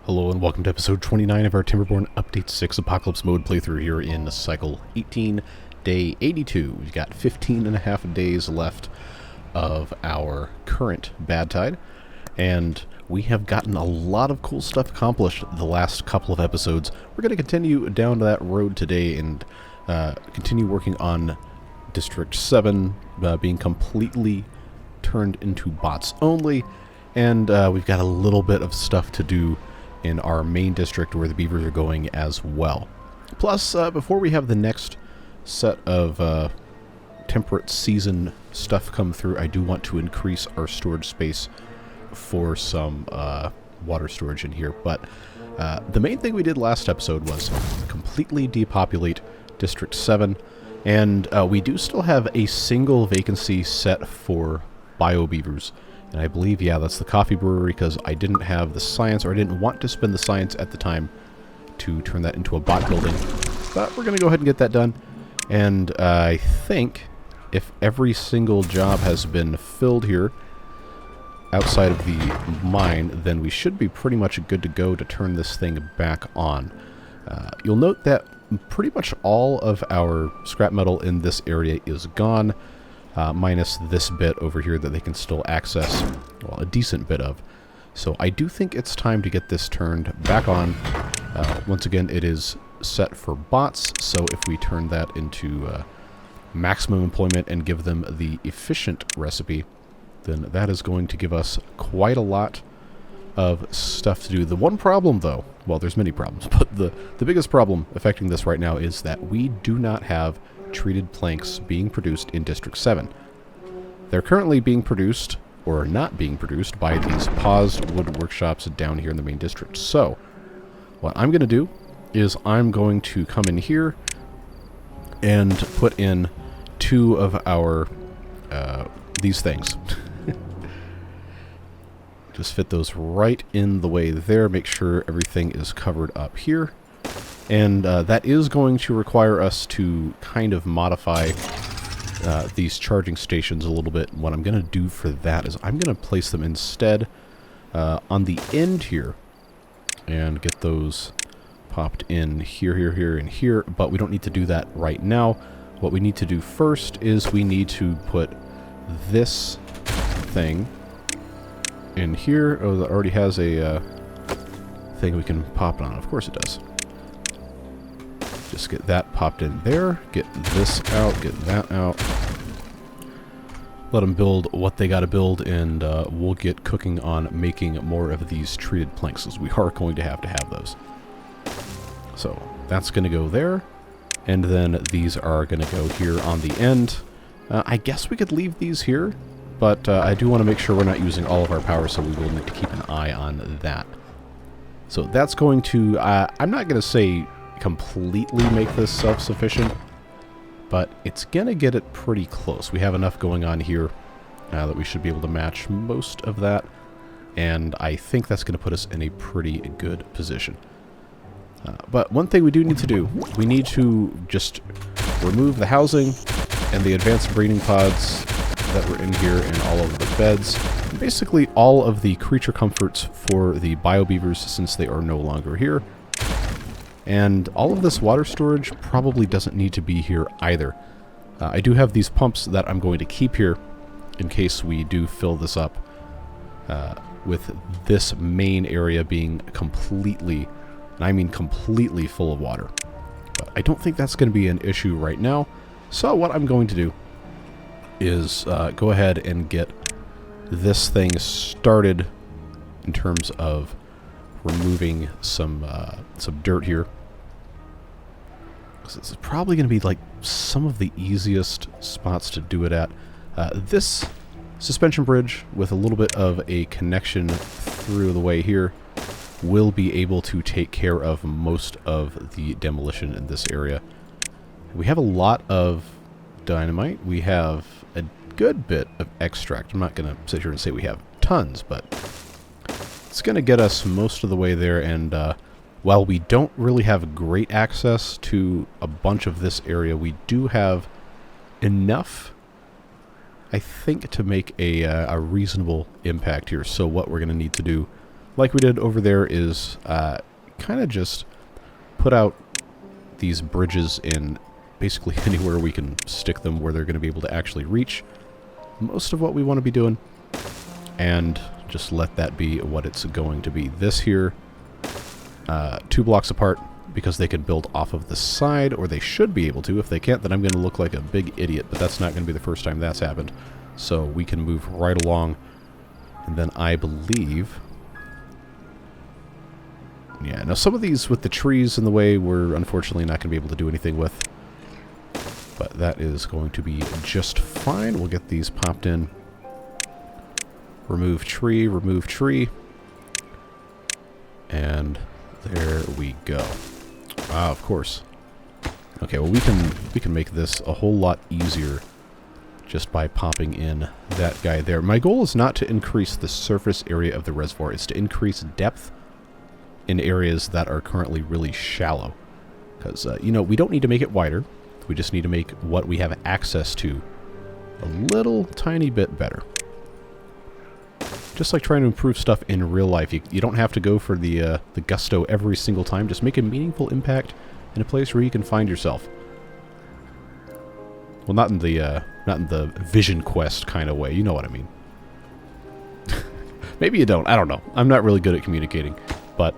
Hello and welcome to episode 29 of our Timberborn Update 6 Apocalypse Mode playthrough here in Cycle 18, Day 82. We've got 15 and a half days left of our current badtide, and we have gotten a lot of cool stuff accomplished the last couple of episodes. We're going to continue down that road today and continue working on District 7 being completely turned into bots only, and we've got a little bit of stuff to do in our main district where the beavers are going as well. Plus, before we have the next set of temperate season stuff come through, I do want to increase our storage space for some water storage in here. But the main thing we did last episode was completely depopulate District 7, and we do still have a single vacancy set for bio-beavers. And I believe, yeah, that's the coffee brewery, because I didn't have the science, or I didn't want to spend the science at the time to turn that into a bot building. But we're going to go ahead and get that done. And I think if every single job has been filled here outside of the mine, then we should be pretty much good to go to turn this thing back on. You'll note that pretty much all of our scrap metal in this area is gone. Minus this bit over here that they can still access, well, a decent bit of. So I do think it's time to get this turned back on. Once again, it is set for bots, so if we turn that into maximum employment and give them the efficient recipe, then that is going to give us quite a lot of stuff to do. The one problem, though, well, there's many problems, but the biggest problem affecting this right now is that we do not have treated planks being produced in District 7. They're currently being produced, or not being produced, by these paused wood workshops down here in the main district. So, what I'm going to do is I'm going to come in here and put in two of our, these things. Just fit those right in the way there, make sure everything is covered up here. And that is going to require us to kind of modify these charging stations a little bit. What I'm going to do for that is I'm going to place them instead on the end here and get those popped in here, here, here, and here. But we don't need to do that right now. What we need to do first is we need to put this thing in here. Oh, that already has a thing we can pop it on. Of course it does. Just get that popped in there, get this out, get that out. Let them build what they got to build, and we'll get cooking on making more of these treated planks, as we are going to have those. So that's going to go there, and then these are going to go here on the end. I guess we could leave these here, but I do want to make sure we're not using all of our power, so we will need to keep an eye on that. So that's going to, I'm not going to say completely make this self-sufficient, but it's gonna get it pretty close. We have enough going on here that we should be able to match most of that, and I think that's gonna put us in a pretty good position. But one thing we do need to do, we need to just remove the housing and the advanced breeding pods that were in here and all of the beds, basically all of the creature comforts for the bio-beavers since they are no longer here. And all of this water storage probably doesn't need to be here either. I do have these pumps that I'm going to keep here in case we do fill this up with this main area being completely, and I mean completely full of water. But I don't think that's going to be an issue right now. So what I'm going to do is go ahead and get this thing started in terms of removing some dirt here. This is probably going to be like some of the easiest spots to do it at. This suspension bridge with a little bit of a connection through the way here will be able to take care of most of the demolition in this area. We have a lot of dynamite. We have a good bit of extract. I'm not going to sit here and say we have tons, but it's going to get us most of the way there, and while we don't really have great access to a bunch of this area, we do have enough, I think, to make a reasonable impact here. So what we're going to need to do like we did over there, is kind of just put out these bridges in basically anywhere we can stick them where they're going to be able to actually reach most of what we want to be doing, and just let that be what it's going to be. This here, 2 blocks apart, because they can build off of the side, or they should be able to. If they can't, then I'm going to look like a big idiot, but that's not going to be the first time that's happened. So we can move right along, and then I believe... Yeah, now some of these with the trees in the way we're unfortunately not going to be able to do anything with. But that is going to be just fine. We'll get these popped in. Remove tree, remove tree. And there we go. Ah, of course. Okay, well we can make this a whole lot easier just by popping in that guy there. My goal is not to increase the surface area of the reservoir. It's to increase depth in areas that are currently really shallow. Because, you know, we don't need to make it wider. We just need to make what we have access to a little tiny bit better. Just like trying to improve stuff in real life. You don't have to go for the gusto every single time. Just make a meaningful impact in a place where you can find yourself. Well, not in the Vision Quest kind of way. You know what I mean. Maybe you don't. I don't know. I'm not really good at communicating. But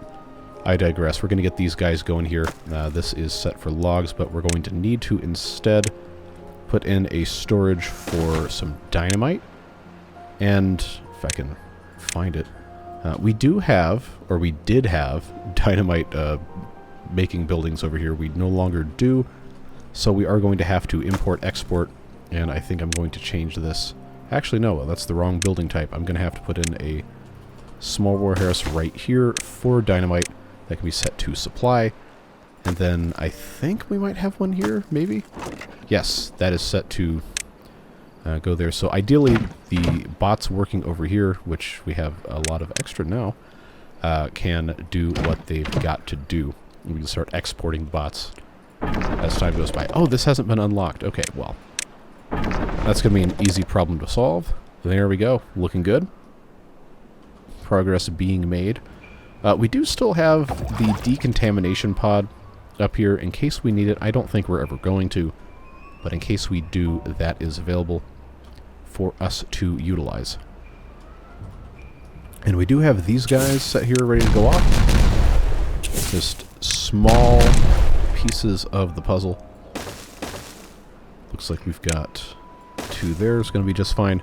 I digress. We're going to get these guys going here. This is set for logs, but we're going to need to instead put in a storage for some dynamite. And if I can find it, we do have, or we did have, dynamite making buildings over here. We no longer do, so we are going to have to import-export, and I think I'm going to change this. Actually, no, that's the wrong building type. I'm going to have to put in a small warehouse right here for dynamite that can be set to supply. And then I think we might have one here, maybe? Yes, that is set to go there. So ideally, the bots working over here, which we have a lot of extra now, can do what they've got to do. We can start exporting bots as time goes by. Oh, this hasn't been unlocked. Okay, well, that's going to be an easy problem to solve. There we go. Looking good. Progress being made. We do still have the decontamination pod up here in case we need it. I don't think we're ever going to, but in case we do, that is available for us to utilize. And we do have these guys set here ready to go off. Just small pieces of the puzzle. Looks like we've got 2 there. It's going to be just fine.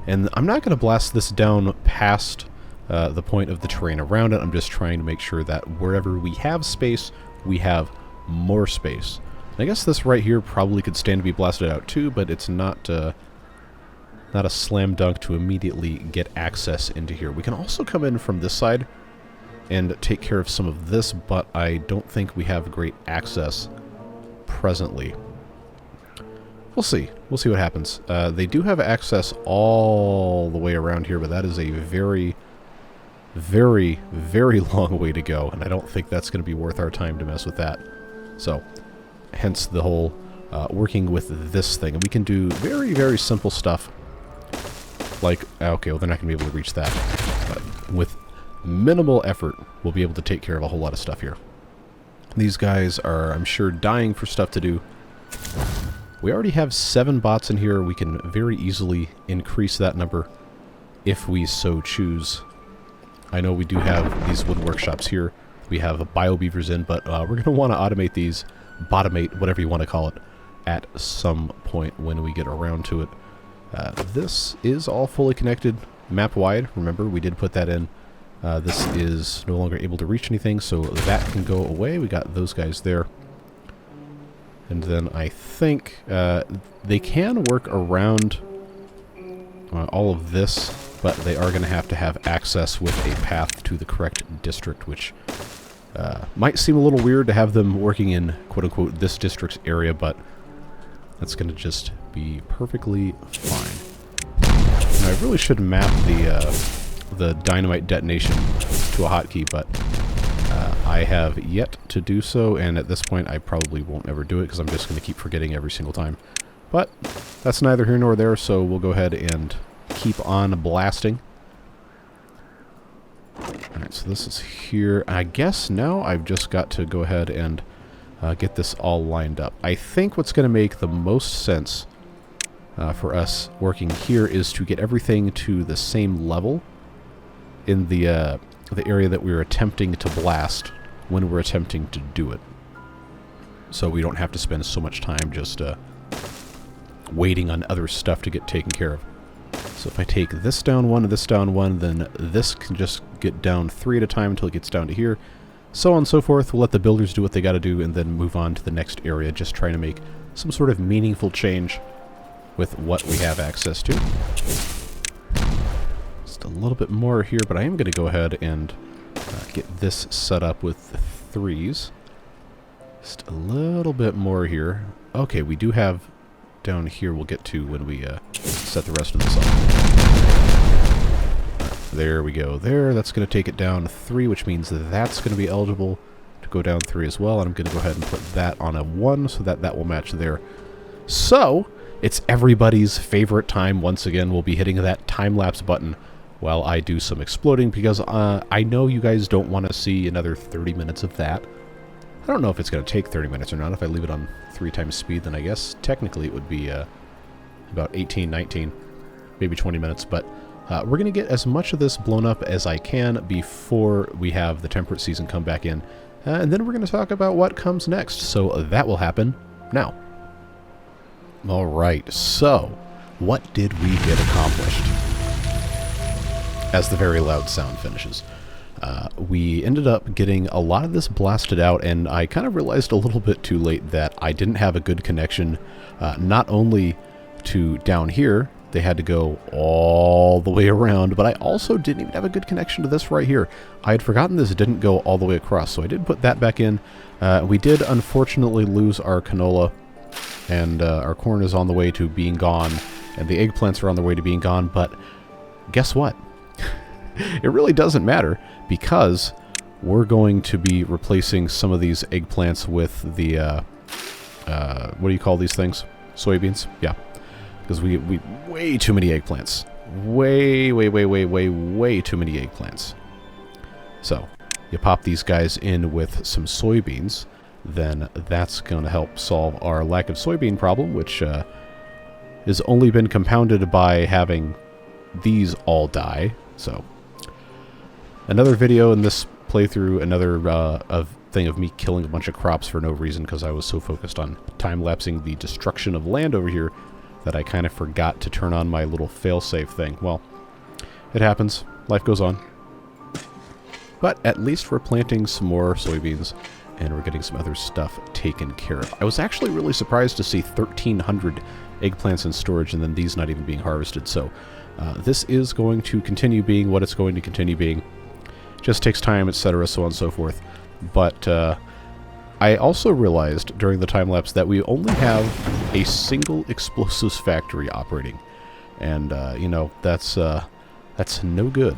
And I'm not going to blast this down past the point of the terrain around it. I'm just trying to make sure that wherever we have space, we have more space. And I guess this right here probably could stand to be blasted out too, but it's not a slam dunk to immediately get access into here. We can also come in from this side and take care of some of this, but I don't think we have great access presently. We'll see. We'll see what happens. They do have access all the way around here, but that is a very, very, very long way to go, and I don't think that's going to be worth our time to mess with that. So, hence the whole working with this thing. And we can do very, very simple stuff. Like, okay, well, they're not going to be able to reach that. But with minimal effort, we'll be able to take care of a whole lot of stuff here. These guys are, I'm sure, dying for stuff to do. We already have 7 bots in here. We can very easily increase that number if we so choose. I know we do have these wood workshops here. We have bio-beavers in, but we're going to want to automate these, bottomate, whatever you want to call it, at some point when we get around to it. This is all fully connected map-wide. Remember, we did put that in. This is no longer able to reach anything, so that can go away. We got those guys there. And then I think they can work around all of this, but they are going to have access with a path to the correct district, which might seem a little weird to have them working in quote-unquote this district's area, but that's going to just be perfectly fine. And I really should map the dynamite detonation to a hotkey, but I have yet to do so, and at this point I probably won't ever do it because I'm just going to keep forgetting every single time. But that's neither here nor there, so we'll go ahead and keep on blasting. Alright, so this is here. I guess now I've just got to go ahead and get this all lined up. I think what's going to make the most sense for us working here is to get everything to the same level in the area that we were attempting to blast when we're attempting to do it. So we don't have to spend so much time just waiting on other stuff to get taken care of. So if I take this down one and this down one, then this can just get down 3 at a time until it gets down to here. So on and so forth. We'll let the builders do what they got to do and then move on to the next area, just trying to make some sort of meaningful change with what we have access to. Just a little bit more here, but I am going to go ahead and get this set up with the 3s. Just a little bit more here. Okay, we do have down here we'll get to when we set the rest of this up. There we go. There, that's going to take it down 3, which means that's going to be eligible to go down 3 as well. And I'm going to go ahead and put that on a 1 so that that will match there. So, it's everybody's favorite time. Once again, we'll be hitting that time-lapse button while I do some exploding, because I know you guys don't want to see another 30 minutes of that. I don't know if it's going to take 30 minutes or not. If I leave it on 3 times speed, then I guess technically it would be about 18, 19, maybe 20 minutes. But we're going to get as much of this blown up as I can before we have the temperate season come back in. And then we're going to talk about what comes next. So that will happen now. All right, so what did we get accomplished? As the very loud sound finishes. We ended up getting a lot of this blasted out, and I kind of realized a little bit too late that I didn't have a good connection, not only to down here, they had to go all the way around, but I also didn't even have a good connection to this right here. I had forgotten this didn't go all the way across, so I did put that back in. We did unfortunately lose our canola, and our corn is on the way to being gone, and the eggplants are on the way to being gone, but guess what? It really doesn't matter, because we're going to be replacing some of these eggplants with the, what do you call these things? Soybeans? Yeah. Because we way too many eggplants. Way too many eggplants. So, you pop these guys in with some soybeans, then that's going to help solve our lack of soybean problem, which has only been compounded by having these all die. So, another video in this playthrough, another thing of me killing a bunch of crops for no reason because I was so focused on time-lapsing the destruction of land over here that I kind of forgot to turn on my little fail-safe thing. Well, it happens. Life goes on. But at least we're planting some more soybeans, and we're getting some other stuff taken care of. I was actually really surprised to see 1,300 eggplants in storage and then these not even being harvested. So this is going to continue being what it's going to continue being. Just takes time, etc., so on and so forth. But I also realized during the time-lapse that we only have a single explosives factory operating. And, you know, that's no good.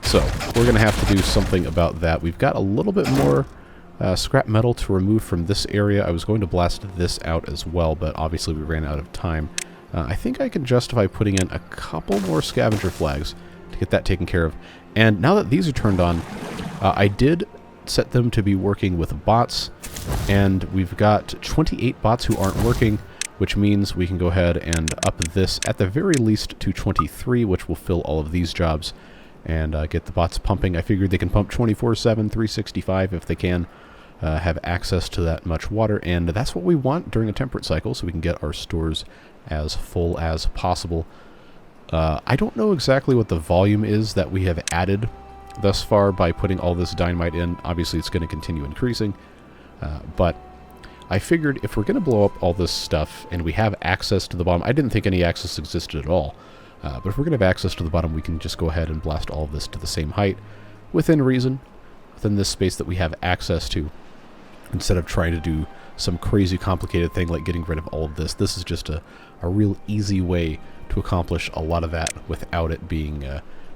So we're going to have to do something about that. We've got a little bit more scrap metal to remove from this area. I was going to blast this out as well, but obviously we ran out of time. I think I can justify putting in a couple more scavenger flags to get that taken care of. And now that these are turned on, I did set them to be working with bots, and we've got 28 bots who aren't working, which means we can go ahead and up this at the very least to 23, which will fill all of these jobs and get the bots pumping. I figured they can pump 24/7, 365 if they can have access to that much water, and that's what we want during a temperate cycle, so we can get our stores as full as possible. I don't know exactly what the volume is that we have added thus far by putting all this dynamite in. Obviously it's going to continue increasing, but I figured if we're going to blow up all this stuff and we have access to the bottom, I didn't think any access existed at all, but if we're going to have access to the bottom, we can just go ahead and blast all of this to the same height, within reason, within this space that we have access to, instead of trying to do some crazy complicated thing like getting rid of all of this. This is just a real easy way to accomplish a lot of that without it being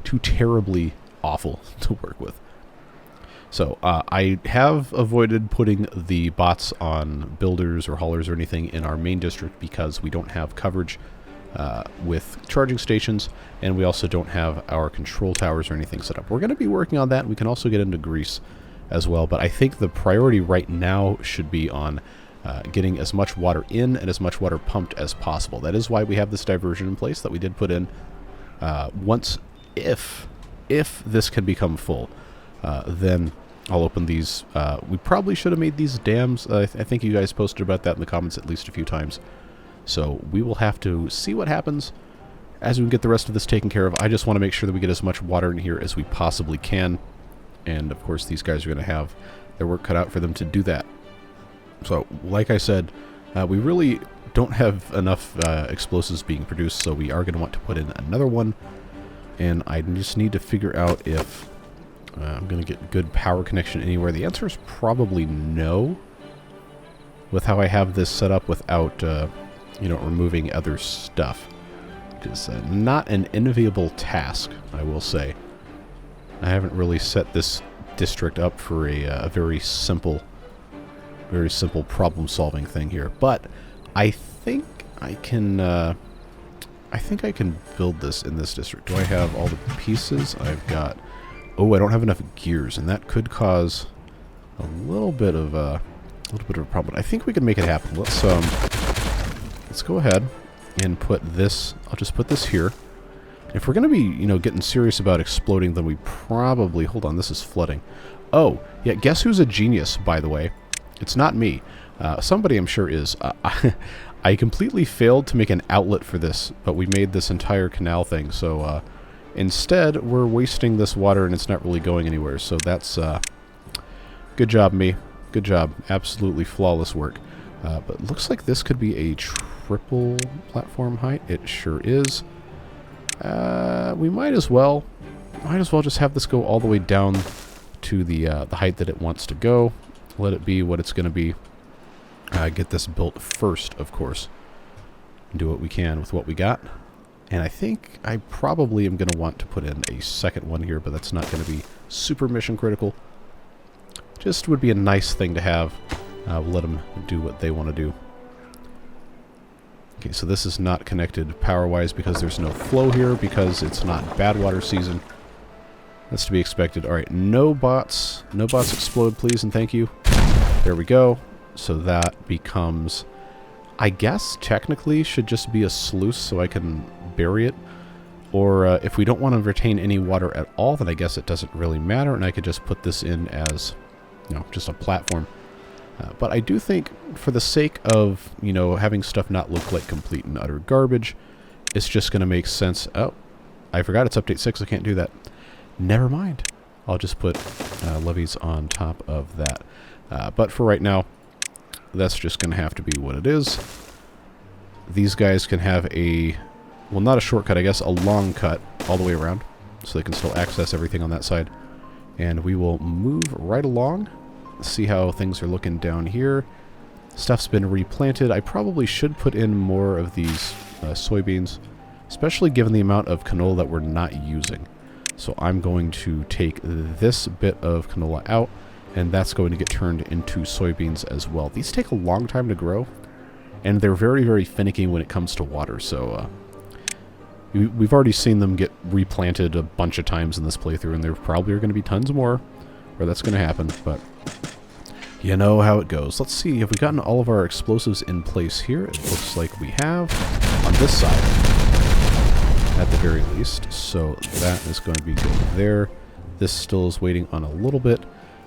too terribly awful to work with. So I have avoided putting the bots on builders or haulers or anything in our main district because we don't have coverage with charging stations, and we also don't have our control towers or anything set up. We're going to be working on that. We can also get into grease as well, but I think the priority right now should be on getting as much water in and as much water pumped as possible. That is why we have this diversion in place that we did put in. If this can become full, then I'll open these. We probably should have made these dams. I think you guys posted about that in the comments at least a few times. So we will have to see what happens as we get the rest of this taken care of. I just want to make sure that we get as much water in here as we possibly can. And of course these guys are going to have their work cut out for them to do that. So like I said, we really don't have enough explosives being produced, so we are going to want to put in another one. And I just need to figure out if I'm going to get good power connection anywhere. The answer is probably no, with how I have this set up without removing other stuff. It is not an enviable task, I will say. I haven't really set this district up for a very simple problem-solving thing here, but I think I can build this in this district. Do I have all the pieces? I've got... Oh, I don't have enough gears, and that could cause a little bit of a problem. I think we can make it happen. Let's go ahead and put this. I'll just put this here. If we're going to be, getting serious about exploding, then we probably... Hold on, this is flooding. Oh, yeah, guess who's a genius, by the way? It's not me. Somebody I'm sure is. I completely failed to make an outlet for this, but we made this entire canal thing, so instead we're wasting this water and it's not really going anywhere, so that's good job, me. Good job. Absolutely flawless work. But it looks like this could be a triple platform height. It sure is. We might as well just have this go all the way down to the height that it wants to go. Let it be what it's going to be. Get this built first, of course. Do what we can with what we got. And I think I probably am going to want to put in a second one here, but that's not going to be super mission critical. Just would be a nice thing to have. We'll let them do what they want to do. Okay, so this is not connected power-wise because there's no flow here, because it's not bad water season. That's to be expected. Alright, no bots. No bots explode, please, and thank you. There we go. So that becomes, I guess, technically should just be a sluice so I can bury it. Or if we don't want to retain any water at all, then I guess it doesn't really matter, and I could just put this in as, just a platform. But I do think, for the sake of, having stuff not look like complete and utter garbage, it's just going to make sense. Oh, I forgot it's update 6, I can't do that. Never mind. I'll just put levees on top of that. But for right now, that's just going to have to be what it is. These guys can have a, well, not a shortcut, I guess, a long cut all the way around, so they can still access everything on that side. And we will move right along, see how things are looking down here. Stuff's been replanted. I probably should put in more of these soybeans, especially given the amount of canola that we're not using. So I'm going to take this bit of canola out, and that's going to get turned into soybeans as well. These take a long time to grow, and they're very, very finicky when it comes to water. So we've already seen them get replanted a bunch of times in this playthrough, and there probably are going to be tons more where that's going to happen, but you know how it goes. Let's see, have we gotten all of our explosives in place here? It looks like we have on this side, at the very least. So that is going to be good there. This still is waiting on a little bit.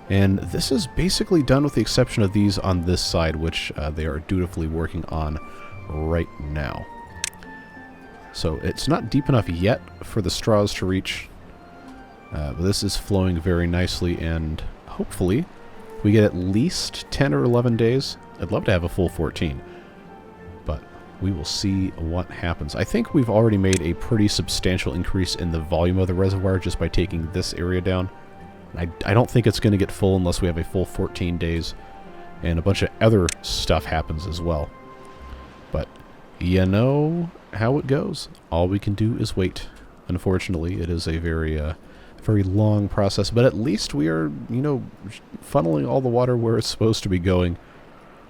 And this is basically done with the exception of these on this side, which they are dutifully working on right now. So it's not deep enough yet for the straws to reach. But this is flowing very nicely, and hopefully we get at least 10 or 11 days. I'd love to have a full 14. But we will see what happens. I think we've already made a pretty substantial increase in the volume of the reservoir just by taking this area down. I don't think it's going to get full unless we have a full 14 days, and a bunch of other stuff happens as well. But you know how it goes. All we can do is wait. Unfortunately, it is a very long process, but at least we are, funneling all the water where it's supposed to be going,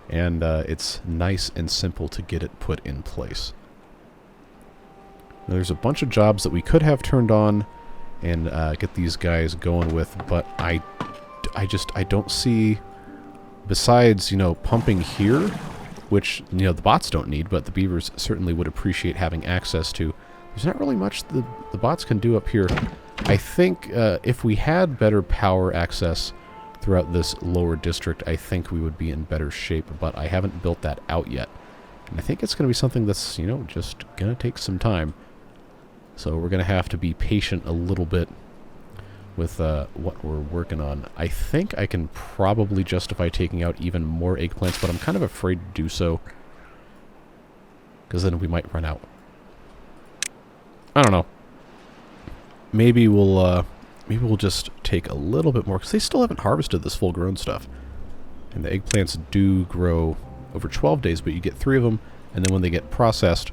and it's nice and simple to get it put in place. Now, there's a bunch of jobs that we could have turned on and get these guys going with, but I don't see, besides, you know, pumping here, which, you know, the bots don't need, but the beavers certainly would appreciate having access to. There's not really much the bots can do up here. I think if we had better power access throughout this lower district, I think we would be in better shape, but I haven't built that out yet. And I think it's going to be something that's, you know, just going to take some time. So we're going to have to be patient a little bit with what we're working on. I think I can probably justify taking out even more eggplants, but I'm kind of afraid to do so, because then we might run out. I don't know. Maybe we'll just take a little bit more, because they still haven't harvested this full-grown stuff. And the eggplants do grow over 12 days, but you get 3 of them, and then when they get processed,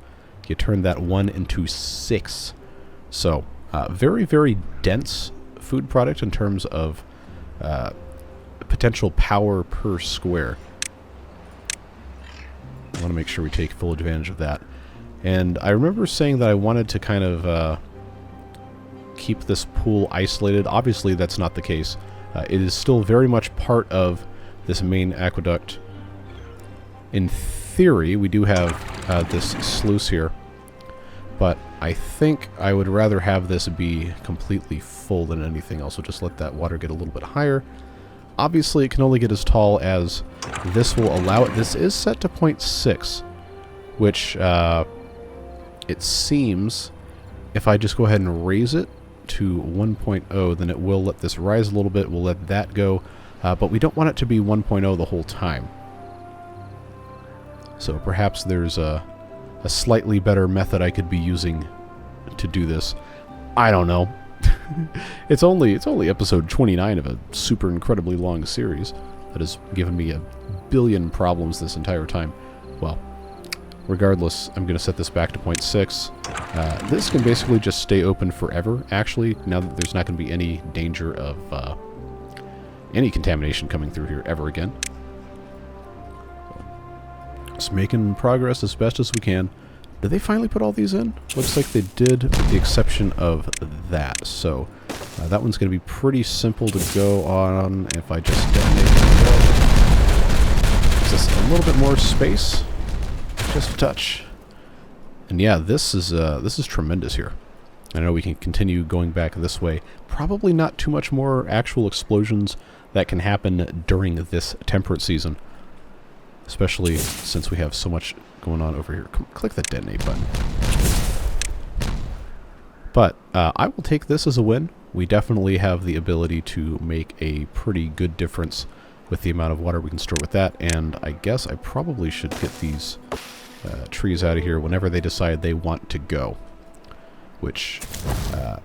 you turn that 1 into 6. So, very, very dense food product in terms of potential power per square. I want to make sure we take full advantage of that. And I remember saying that I wanted to kind of keep this pool isolated. Obviously, that's not the case. It is still very much part of this main aqueduct. In theory, we do have this sluice here, but I think I would rather have this be completely full than anything else. So just let that water get a little bit higher. Obviously, it can only get as tall as this will allow it. This is set to 0.6, which it seems if I just go ahead and raise it to 1.0, then it will let this rise a little bit. We'll let that go, but we don't want it to be 1.0 the whole time. So perhaps there's a slightly better method I could be using to do this. I don't know. It's only episode 29 of a super incredibly long series that has given me a billion problems this entire time. Well, regardless, I'm going to set this back to 0.6. This can basically just stay open forever, actually, now that there's not going to be any danger of any contamination coming through here ever again. Just making progress as best as we can. Did they finally put all these in? Looks like they did, with the exception of that. So that one's going to be pretty simple to go on if I just detonate it. Gives us a little bit more space, just a touch. And yeah, this is tremendous here. I know we can continue going back this way. Probably not too much more actual explosions that can happen during this temperate season, especially since we have so much going on over here. Click the detonate button. But I will take this as a win. We definitely have the ability to make a pretty good difference with the amount of water we can store with that, and I guess I probably should get these trees out of here whenever they decide they want to go. Which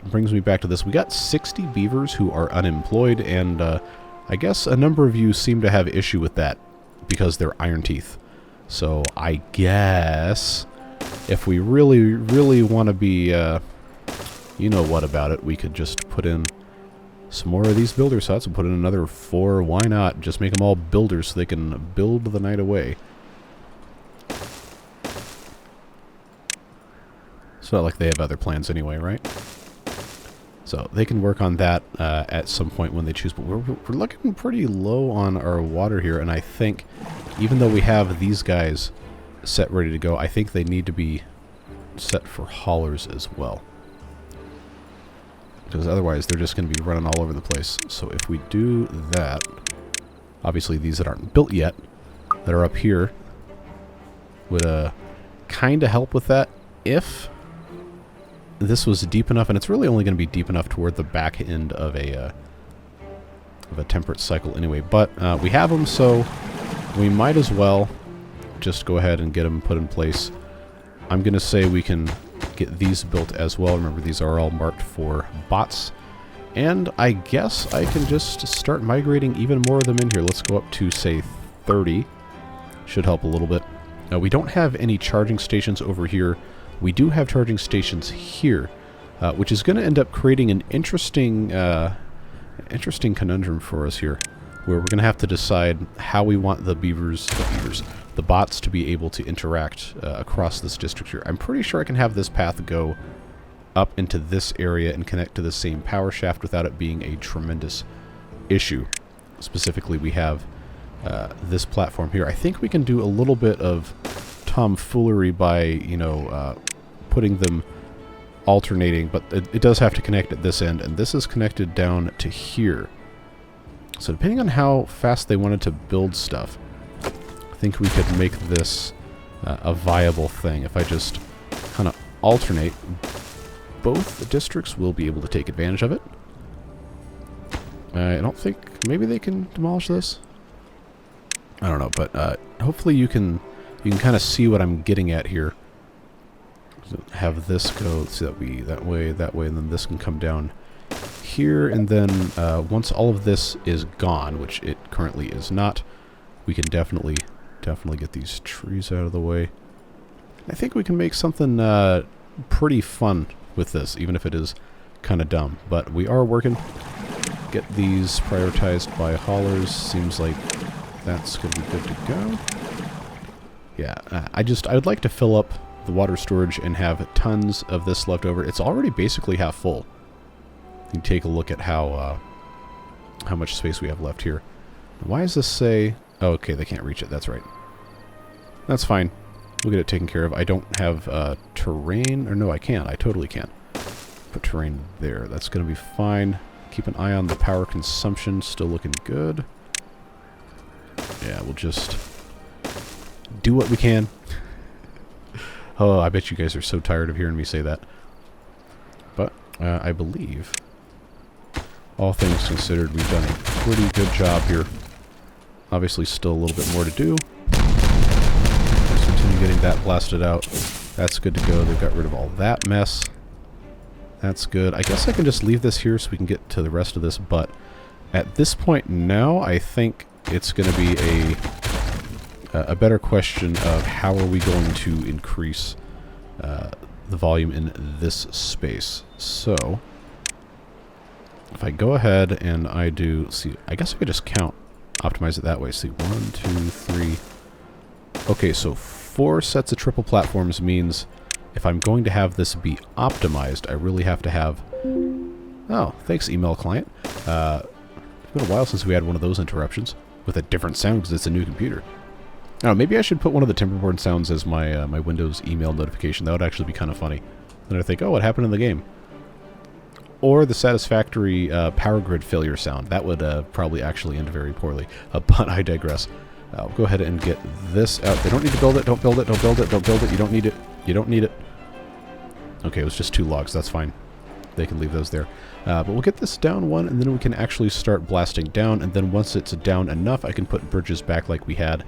brings me back to this. We got 60 beavers who are unemployed, and I guess a number of you seem to have issue with that because they're iron teeth. So I guess if we really, really want to be, you know what about it, we could just put in some more of these builder sets and put in another 4. Why not? Just make them all builders so they can build the night away. It's not like they have other plans anyway, right? So they can work on that at some point when they choose. But we're looking pretty low on our water here, and I think even though we have these guys set ready to go, I think they need to be set for haulers as well. Because otherwise they're just going to be running all over the place. So if we do that, obviously these that aren't built yet, that are up here, would kind of help with that if this was deep enough, and it's really only going to be deep enough toward the back end of a temperate cycle anyway. But we have them, so we might as well just go ahead and get them put in place. I'm going to say we can get these built as well. Remember, these are all marked for bots. And I guess I can just start migrating even more of them in here. Let's go up to, say, 30. Should help a little bit. Now, we don't have any charging stations over here. We do have charging stations here, which is going to end up creating an interesting conundrum for us here, where we're going to have to decide how we want the the bots to be able to interact across this district here. I'm pretty sure I can have this path go up into this area and connect to the same power shaft without it being a tremendous issue. Specifically, we have this platform here. I think we can do a little bit of tomfoolery by, you know, putting them alternating, but it does have to connect at this end, and this is connected down to here. So depending on how fast they wanted to build stuff, I think we could make this a viable thing. If I just kind of alternate, both the districts will be able to take advantage of it. I don't think... maybe they can demolish this? I don't know, but hopefully you can kind of see what I'm getting at here. So have this go so that way, and then this can come down here, and then once all of this is gone, which it currently is not, we can definitely get these trees out of the way. I think we can make something pretty fun with this, even if it is kind of dumb. But we are working. Get these prioritized by haulers. Seems like that's going to be good to go. Yeah, I would like to fill up the water storage and have tons of this left over. It's already basically half full. You can take a look at how much space we have left here. Why does this say... oh, okay, they can't reach it. That's right. That's fine. We'll get it taken care of. I don't have terrain. Or no, I can. I totally can. Put terrain there. That's going to be fine. Keep an eye on the power consumption. Still looking good. Yeah, we'll just do what we can. Oh, I bet you guys are so tired of hearing me say that. But I believe, all things considered, we've done a pretty good job here. Obviously, still a little bit more to do. Let's continue getting that blasted out. That's good to go. They've got rid of all that mess. That's good. I guess I can just leave this here so we can get to the rest of this, but at this point now, I think it's going to be a better question of how are we going to increase the volume in this space. So, if I go ahead and I do... see, I guess I could just count. Optimize it that way. See, 1, 2, 3... okay, so 4 sets of triple platforms means if I'm going to have this be optimized, I really have to have... oh, thanks, email client. It's been a while since we had one of those interruptions with a different sound because it's a new computer. Oh, maybe I should put one of the Timberborn sounds as my my Windows email notification. That would actually be kind of funny. Then I think, oh, what happened in the game? Or the satisfactory power grid failure sound. That would probably actually end very poorly. But I digress. I'll go ahead and get this out. They don't need to build it. Don't build it. Don't build it. Don't build it. You don't need it. You don't need it. Okay, it was just 2 logs. That's fine. They can leave those there. But we'll get this down 1, and then we can actually start blasting down. And then once it's down enough, I can put bridges back like we had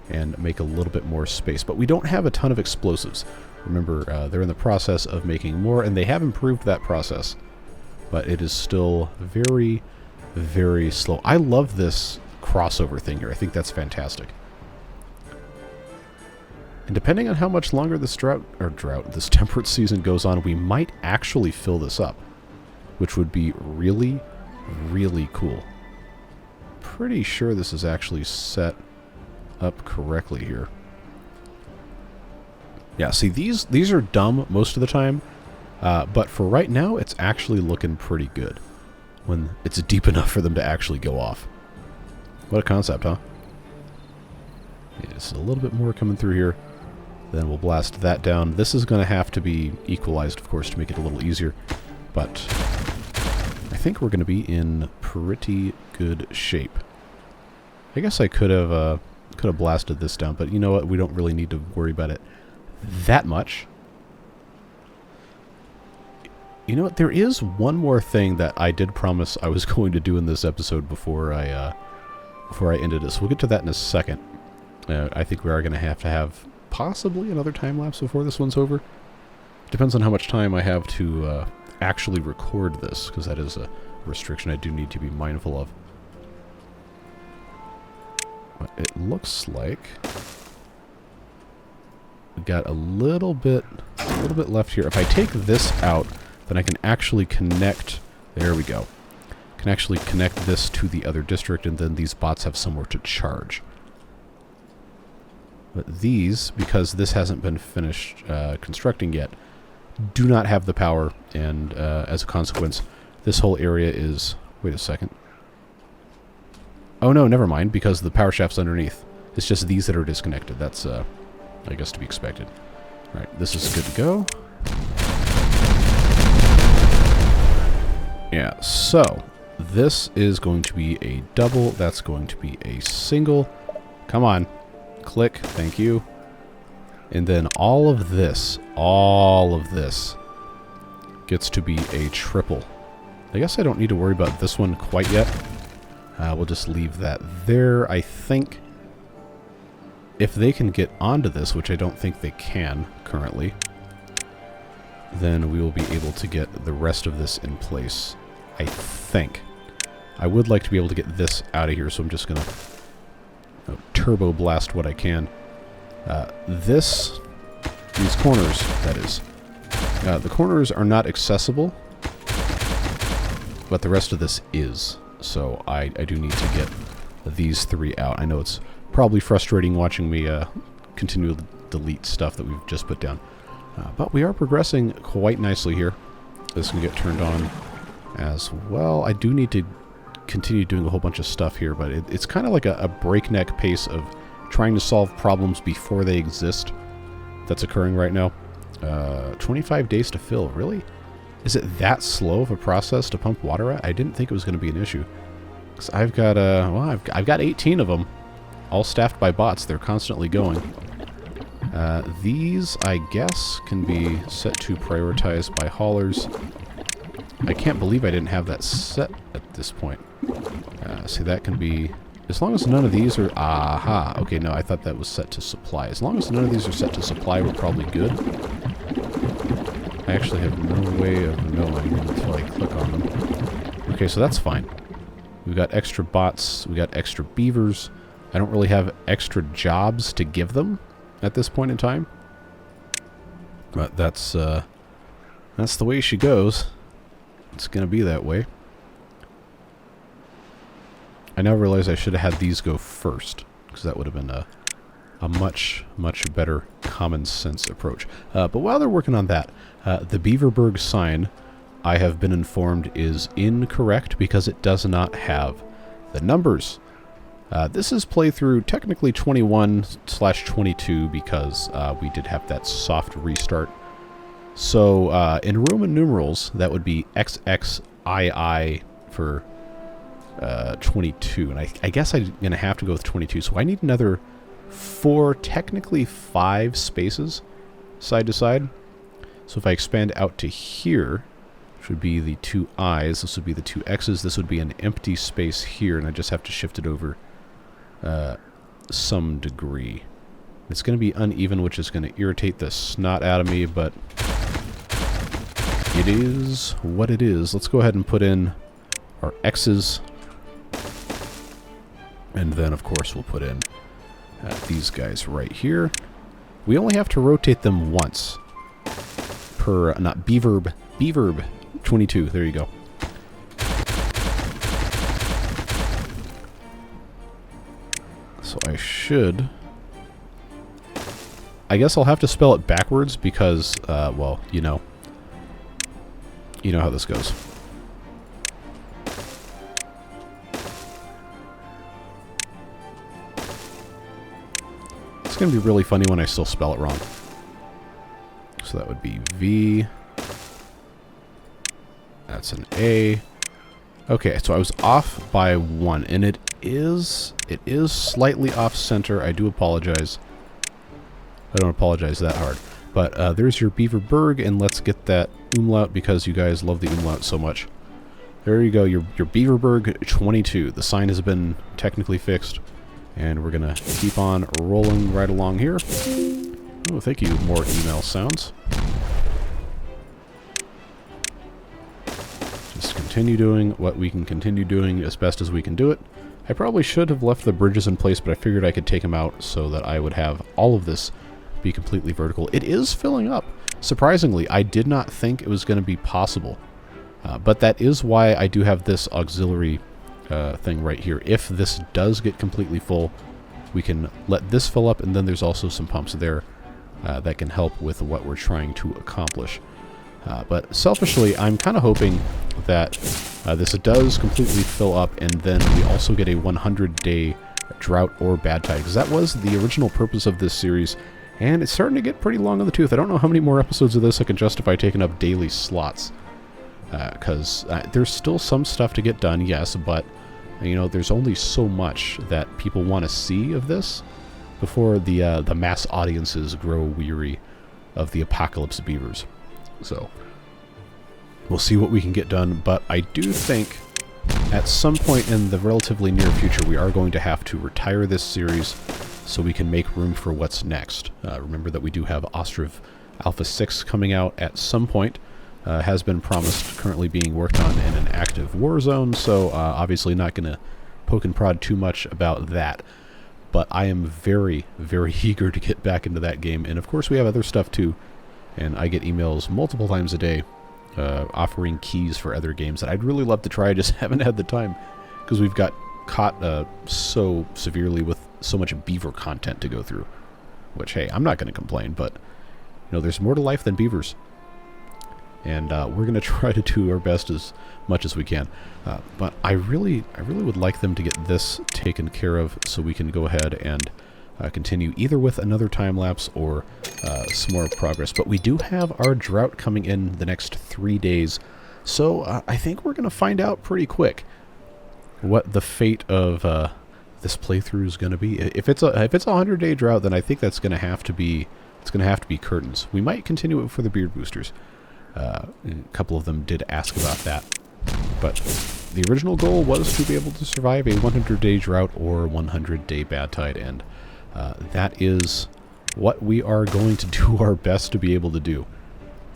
and make a little bit more space. But we don't have a ton of explosives. Remember, they're in the process of making more, and they have improved that process. But it is still very, very slow. I love this crossover thing here. I think that's fantastic. And depending on how much longer this this temperate season goes on, we might actually fill this up, which would be really, really cool. Pretty sure this is actually set up correctly here. Yeah, see, these are dumb most of the time, but for right now, it's actually looking pretty good when it's deep enough for them to actually go off. What a concept, huh? Yeah, just a little bit more coming through here. Then we'll blast that down. This is going to have to be equalized, of course, to make it a little easier, but I think we're going to be in pretty good shape. I guess I could have blasted this down, but you know what? We don't really need to worry about it that much. You know what? There is one more thing that I did promise I was going to do in this episode before I ended this. We'll get to that in a second. I think we are going to have possibly another time lapse before this one's over. Depends on how much time I have to actually record this, because that is a restriction I do need to be mindful of. But it looks like we got a little bit left here. If I take this out, then I can actually connect. There we go. Can actually connect this to the other district, and then these bots have somewhere to charge. But these, because this hasn't been finished constructing yet, do not have the power, and as a consequence, this whole area is... Wait a second. Oh no, never mind, because the power shaft's underneath. It's just these that are disconnected. That's, I guess, to be expected. Alright, this is good to go. Yeah, so this is going to be a double. That's going to be a single. Come on. Click. Thank you. And then all of this gets to be a triple. I guess I don't need to worry about this one quite yet. We'll just leave that there. I think if they can get onto this, which I don't think they can currently, then we will be able to get the rest of this in place. I think. I would like to be able to get this out of here, so I'm just going to turbo blast what I can. These corners, that is. The corners are not accessible, but the rest of this is. So I do need to get these three out. I know it's probably frustrating watching me continue to delete stuff that we've just put down. But we are progressing quite nicely here. This can get turned on as well. I do need to continue doing a whole bunch of stuff here, but it's kind of like a breakneck pace of trying to solve problems before they exist that's occurring right now. 25 days to fill, really? Is it that slow of a process to pump water at? I didn't think it was going to be an issue. Because I've got, well, I've got 18 of them, all staffed by bots. They're constantly going. These, I guess, can be set to prioritize by haulers. I can't believe I didn't have that set at this point. See, that can be... As long as none of these are... Aha! Okay, no, I thought that was set to supply. As long as none of these are set to supply, we're probably good. I actually have no way of knowing until I click on them. Okay, so that's fine. We've got extra bots. We got extra beavers. I don't really have extra jobs to give them at this point in time. But that's the way she goes. It's going to be that way. I now realize I should have had these go first, because that would have been a much, much better common sense approach. But while they're working on that, the Beaverburg sign, I have been informed, is incorrect because it does not have the numbers. This is playthrough technically 21/22 because we did have that soft restart. So in Roman numerals, that would be XXII for 22. And I guess I'm going to have to go with 22. So I need another 4, technically 5 spaces side to side. So if I expand out to here, which would be the 2 I's, this would be the 2 X's, this would be an empty space here, and I just have to shift it over some degree. It's going to be uneven, which is going to irritate the snot out of me, but it is what it is. Let's go ahead and put in our X's, and then, of course, we'll put in these guys right here. We only have to rotate them once per, not Beaverb, 22, there you go. So I should... I guess I'll have to spell it backwards because, well, you know how this goes. It's going to be really funny when I still spell it wrong. So that would be V. That's an A. Okay, so I was off by 1, and it is slightly off center. I do apologize. I don't apologize that hard. But there's your Beaverburg, and let's get that umlaut because you guys love the umlaut so much. There you go, your Beaverburg 22. The sign has been technically fixed, and we're going to keep on rolling right along here. Oh, thank you, more email sounds. Just continue doing what we can continue doing as best as we can do it. I probably should have left the bridges in place, but I figured I could take them out so that I would have all of this be completely vertical. It is filling up. Surprisingly, I did not think it was going to be possible. But that is why I do have this auxiliary thing right here. If this does get completely full, we can let this fill up, and then there's also some pumps there that can help with what we're trying to accomplish. But selfishly, I'm kind of hoping that this does completely fill up, and then we also get a 100-day drought or bad tide, because that was the original purpose of this series, and it's starting to get pretty long on the tooth. I don't know how many more episodes of this I can justify taking up daily slots, because there's still some stuff to get done, yes, but you know, there's only so much that people want to see of this before the mass audiences grow weary of the apocalypse beavers. So we'll see what we can get done, but I do think at some point in the relatively near future we are going to have to retire this series so we can make room for what's next. Remember that we do have Ostriv Alpha 6 coming out at some point. Has been promised, currently being worked on in an active war zone, so obviously not going to poke and prod too much about that. But I am very, very eager to get back into that game, and of course we have other stuff too. And I get emails multiple times a day offering keys for other games that I'd really love to try. I just haven't had the time because we've got caught so severely with so much beaver content to go through. Which, hey, I'm not going to complain, but you know, there's more to life than beavers. And we're going to try to do our best as much as we can. But I really would like them to get this taken care of so we can go ahead and continue either with another time lapse or some more progress. But we do have our drought coming in the next 3 days, so I think we're going to find out pretty quick what the fate of this playthrough is going to be. If it's a 100-day drought, then I think that's going to have to be curtains. We might continue it for the beard boosters. A couple of them did ask about that, but the original goal was to be able to survive a 100-day drought or 100-day bad tide, and that is what we are going to do our best to be able to do.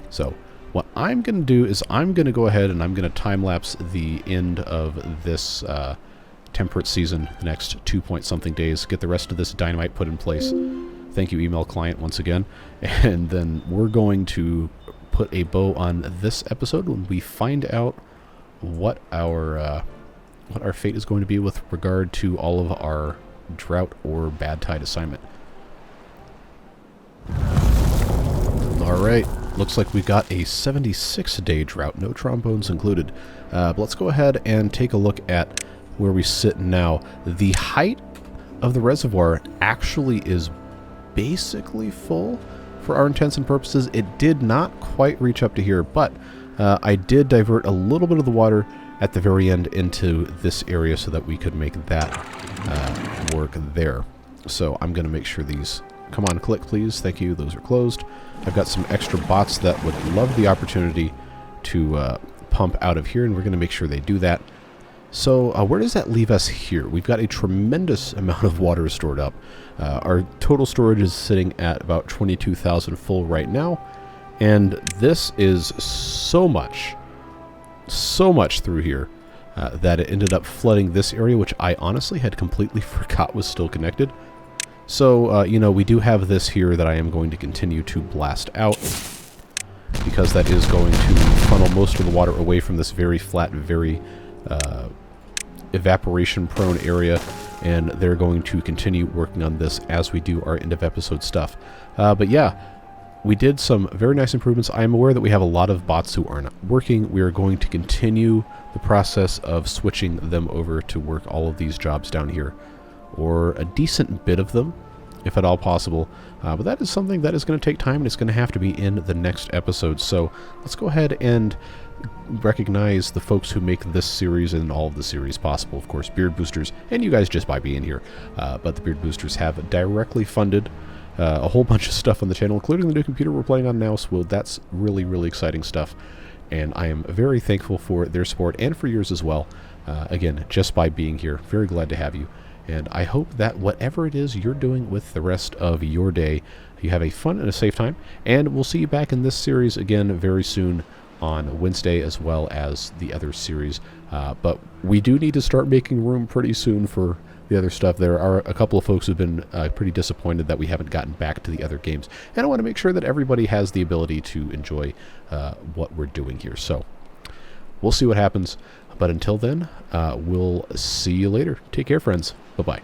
So what I'm going to do is I'm going to go ahead and I'm going to time-lapse the end of this temperate season, the next 2-point-something days, get the rest of this dynamite put in place. Thank you, email client, once again. And then we're going to put a bow on this episode when we find out what our fate is going to be with regard to all of our drought or bad tide assignment. Alright, looks like we got a 76-day drought, no trombones included. But let's go ahead and take a look at where we sit now. The height of the reservoir actually is basically full for our intents and purposes. It did not quite reach up to here, but I did divert a little bit of the water at the very end into this area so that we could make that work there. So I'm going to make sure these... Come on, click, please. Thank you. Those are closed. I've got some extra bots that would love the opportunity to pump out of here, and we're going to make sure they do that. So where does that leave us here? We've got a tremendous amount of water stored up. Our total storage is sitting at about 22,000 full right now, and this is so much through here that it ended up flooding this area, which I honestly had completely forgot was still connected. So, you know, we do have this here that I am going to continue to blast out, because that is going to funnel most of the water away from this very flat, very evaporation-prone area, and they're going to continue working on this as we do our end-of-episode stuff. But yeah, we did some very nice improvements. I am aware that we have a lot of bots who are not working. We are going to continue the process of switching them over to work all of these jobs down here, or a decent bit of them, if at all possible. But that is something that is going to take time, and it's going to have to be in the next episode. So let's go ahead and recognize the folks who make this series and all of the series possible. Of course, Beard Boosters, and you guys just by being here. But the Beard Boosters have directly funded a whole bunch of stuff on the channel, including the new computer we're playing on now, so that's really, really exciting stuff. And I am very thankful for their support, and for yours as well. Again, just by being here. Very glad to have you. And I hope that whatever it is you're doing with the rest of your day, you have a fun and a safe time. And we'll see you back in this series again very soon on Wednesday, as well as the other series. But we do need to start making room pretty soon for the other stuff. There are a couple of folks who've been pretty disappointed that we haven't gotten back to the other games. And I want to make sure that everybody has the ability to enjoy what we're doing here. So we'll see what happens. But until then, we'll see you later. Take care, friends. Bye-bye.